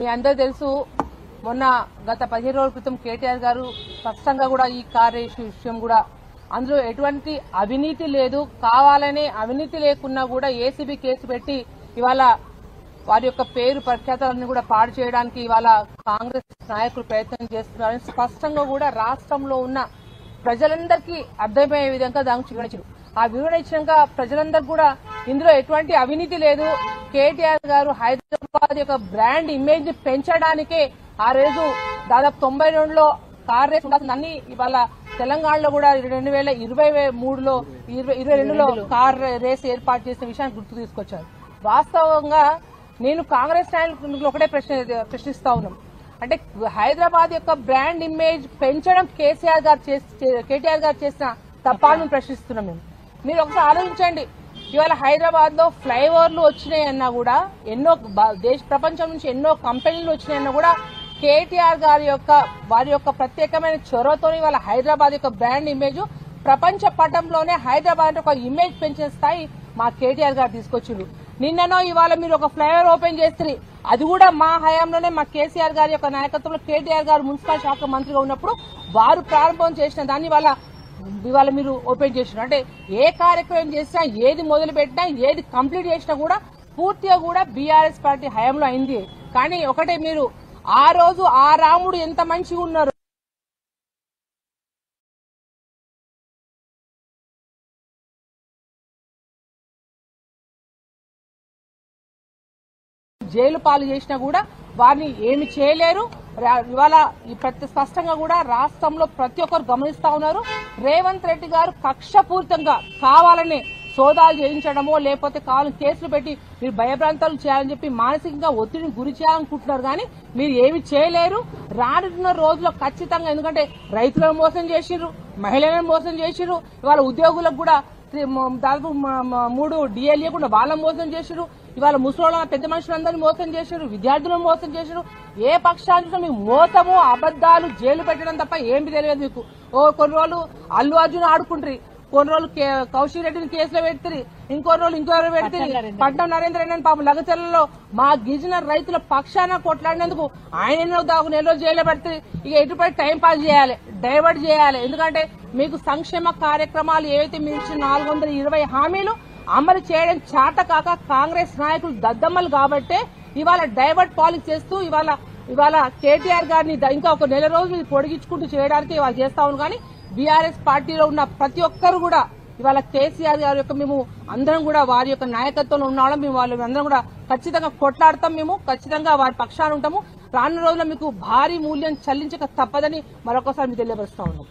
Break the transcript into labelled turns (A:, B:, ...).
A: మీ అందరూ తెలుసు, మొన్న గత 15 రోజుల క్రితం కేటీఆర్ గారు స్పష్టంగా కూడా ఈ కార్ రేసు విషయం కూడా అందులో ఎటువంటి అవినీతి లేదు, కావాలనే అవినీతి లేకున్నా కూడా ఏసీబీ కేసు పెట్టి ఇవాళ వారి యొక్క పేరు ప్రఖ్యాతలన్నీ కూడా పాడు చేయడానికి ఇవాళ కాంగ్రెస్ నాయకులు ప్రయత్నం చేస్తున్నారని స్పష్టంగా కూడా రాష్ట్రంలో ఉన్న ప్రజలందరికీ అర్థమయ్యే విధంగా దానికి వివరించారు. ఆ వివరణ ఇచ్చినాక ప్రజలందరికీ కూడా ఇందులో ఎటువంటి అవినీతి లేదు, కేటీఆర్ గారు హైదరాబాద్ యొక్క బ్రాండ్ ఇమేజ్ ని పెంచడానికే ఆ రోజు దాదాపు 92లో కార్ రేస్ ఉండాల్సిందని ఇవాళ తెలంగాణలో కూడా 2022లో కార్ రేస్ ఏర్పాటు చేసిన విషయాన్ని గుర్తు తీసుకొచ్చారు. వాస్తవంగా నేను కాంగ్రెస్ నాయకులు ఒకటే ప్రశ్నిస్తా ఉన్నాం, అంటే హైదరాబాద్ యొక్క బ్రాండ్ ఇమేజ్ పెంచడం కేటీఆర్ గారు చేసిన తప్పాలను ప్రశ్నిస్తున్నాం. మీరు ఒకసారి ఆలోచించండి, ఇవాళ హైదరాబాద్ లో ఫ్లైఓవర్లు వచ్చినాయన్నా కూడా ఎన్నో ప్రపంచం నుంచి ఎన్నో కంపెనీలు వచ్చినాయన్నా కూడా కేటీఆర్ వారి యొక్క ప్రత్యేకమైన చొరవతో ఇవాళ హైదరాబాద్ యొక్క బ్రాండ్ ఇమేజ్ ప్రపంచ పటంలోనే హైదరాబాద్ ఒక ఇమేజ్ పెంచిన స్థాయి మా కేటీఆర్ గారు తీసుకొచ్చిండ్రు. నిన్ననో ఇవాళ మీరు ఒక ఫ్లైఓవర్ ఓపెన్ చేస్తారు, అది కూడా మా హయాంలోనే మా కేసీఆర్ గారి యొక్క నాయకత్వంలో కేటీఆర్ గారు మున్సిపల్ శాఖ మంత్రిగా ఉన్నప్పుడు వారు ప్రారంభం చేసిన దాన్ని ఇవాళ మీరు ఓపెన్ చేసినారు. అంటే ఏ కార్యక్రమం చేసినా, ఏది మొదలు పెట్టినా, ఏది కంప్లీట్ చేసినా కూడా పూర్తిగా కూడా బీఆర్ఎస్ పార్టీ హయాంలో అయింది. కానీ ఒకటే, మీరు ఆ రోజు ఆ రాముడు ఎంత మంచిగా ఉన్నారు, జైలు పాలు చేసినా కూడా వారిని ఏమి చేయలేరు. ఇవాళ స్పష్టంగా కూడా రాష్ట్రంలో ప్రతి ఒక్కరు గమనిస్తా ఉన్నారు. రేవంత్ రెడ్డి గారు కక్షపూరితంగా కావాలని సోదాలు చేయించడమో లేకపోతే కావాలని కేసులు పెట్టి మీరు భయభ్రాంతాలు చేయాలని చెప్పి మానసికంగా ఒత్తిడిని గురి చేయాలనుకుంటున్నారు. కానీ మీరు ఏమి చేయలేరు రానున్న రోజుల్లో ఖచ్చితంగా. ఎందుకంటే రైతులను మోసం చేసిర్రు, మహిళలను మోసం చేసిర్రు, ఇవాళ ఉద్యోగులకు కూడా దాదాపు 3 డిఏలు ఇవ్వకుండా వాళ్ళని మోసం చేసిర్రు, ఇవాళ ముసలోళ్ళ పెద్ద మనుషులందరినీ మోసం చేశారు, విద్యార్థులను మోసం చేశారు. ఏ పక్షాన్ని మీకు మోసము, అబద్దాలు, జైలు పెట్టడం తప్ప ఏమి తెలియదు మీకు. కొన్ని రోజులు అల్లు అర్జున్ ఆడుకుంటారు, కొన్ని రోజులు కౌశిక్ రెడ్డిని కేసులో పెడతారు, ఇంకో రోజులు ఇంకెవరు పెడతారు. పట్నం నరేంద్ర రెడ్డి పాపం లగచర్లలో మా గిరిజన రైతుల పక్షాన కొట్లాడినందుకు ఆయన ఎన్నో జైల్లో పెడతారు. ఇక ఎటుపడి టైం పాస్ చేయాలి, డైవర్ట్ చేయాలి. ఎందుకంటే మీకు సంక్షేమ కార్యక్రమాలు ఏవైతే మీరు ఇచ్చిన 420 హామీలు అమలు చేయడం చేత కాక కాంగ్రెస్ నాయకులు దద్దమ్మలు కాబట్టే ఇవాళ డైవర్ట్ పాలిటిక్స్ చేస్తూ ఇవాళ కేటీఆర్ గారిని ఇంకా ఒక నెల రోజులు పొడిగించుకుంటూ చేయడానికి ఇవాళ చేస్తా ఉన్నాం. కానీ బీఆర్ఎస్ పార్టీలో ఉన్న ప్రతి ఒక్కరు కూడా ఇవాళ కేసీఆర్ గారి యొక్క మేము అందరం కూడా వారి యొక్క నాయకత్వంలో ఉన్నాం. మేము అందరం కూడా ఖచ్చితంగా కొట్లాడతాం, మేము ఖచ్చితంగా వారి పక్షాన ఉంటాము. రానున్న రోజుల్లో మీకు భారీ మూల్యం చెల్లించక తప్పదని మరొకసారి మీకు తెలియపరుస్తా ఉన్నాం.